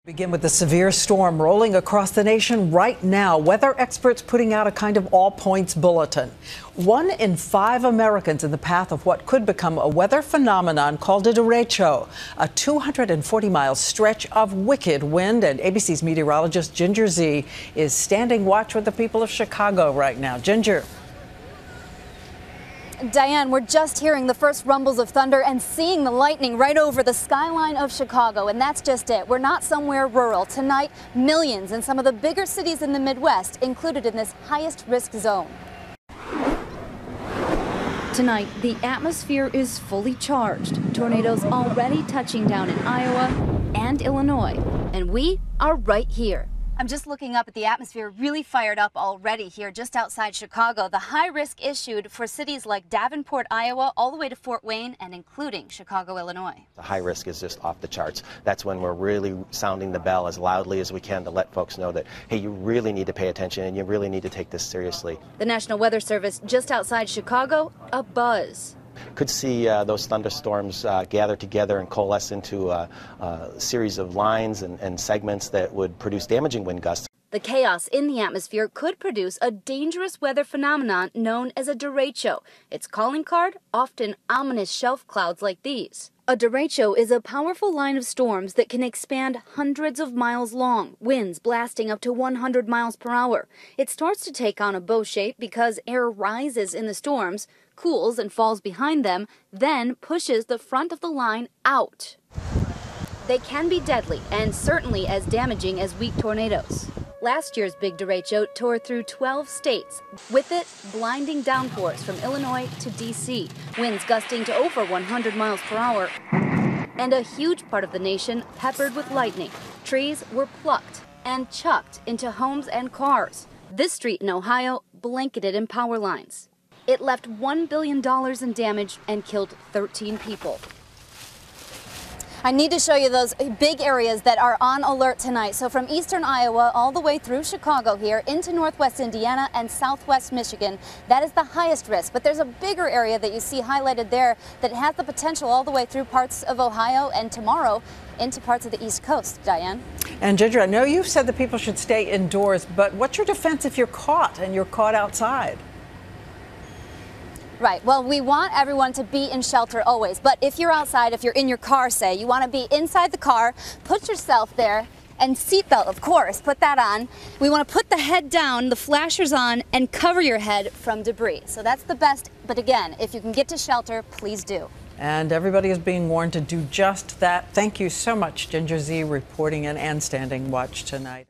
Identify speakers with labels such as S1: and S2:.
S1: Begin with the severe storm rolling across the nation right now. Weather experts putting out a kind of all points bulletin. 1 in 5 Americans in the path of what could become a weather phenomenon called a derecho, a 240-mile stretch of wicked wind. And ABC's meteorologist Ginger Z is standing watch with the people of Chicago right now. Ginger.
S2: Diane, we're just hearing the first rumbles of thunder and seeing the lightning right over the skyline of Chicago. And that's just it. We're not somewhere rural. Tonight, millions in some of the bigger cities in the Midwest included in this highest risk zone.
S3: Tonight, the atmosphere is fully charged. Tornadoes already touching down in Iowa and Illinois. And we are right here.
S2: I'm just looking up at the atmosphere, really fired up already here just outside Chicago. The high risk issued for cities like Davenport, Iowa, all the way to Fort Wayne and including Chicago, Illinois.
S4: The high risk is just off the charts. That's when we're really sounding the bell as loudly as we can to let folks know that, hey, you really need to pay attention and you really need to take this seriously.
S3: The National Weather Service just outside Chicago, a buzz.
S4: Could see those thunderstorms gather together and coalesce into a series of lines and segments that would produce damaging wind gusts.
S3: The chaos in the atmosphere could produce a dangerous weather phenomenon known as a derecho. Its calling card, often ominous shelf clouds like these. A derecho is a powerful line of storms that can expand hundreds of miles long, winds blasting up to 100 miles per hour. It starts to take on a bow shape because air rises in the storms, cools and falls behind them, then pushes the front of the line out. They can be deadly and certainly as damaging as weak tornadoes. Last year's big derecho tore through 12 states, with it blinding downpours from Illinois to D.C., winds gusting to over 100 miles per hour, and a huge part of the nation peppered with lightning. Trees were plucked and chucked into homes and cars. This street in Ohio blanketed in power lines. It left $1 billion in damage and killed 13 people.
S2: I need to show you those big areas that are on alert tonight. So from eastern Iowa all the way through Chicago here into northwest Indiana and southwest Michigan, that is the highest risk. But there's a bigger area that you see highlighted there that has the potential all the way through parts of Ohio and tomorrow into parts of the East Coast. Diane?
S1: And Ginger, I know you've said that people should stay indoors, but what's your defense if you're caught and you're caught outside?
S2: Right. Well, we want everyone to be in shelter always. But if you're outside, if you're in your car, say, you want to be inside the car, put yourself there, and seatbelt, of course, put that on. We want to put the head down, the flashers on, and cover your head from debris. So that's the best. But again, if you can get to shelter, please do.
S1: And everybody is being warned to do just that. Thank you so much, Ginger Z, reporting in and standing watch tonight.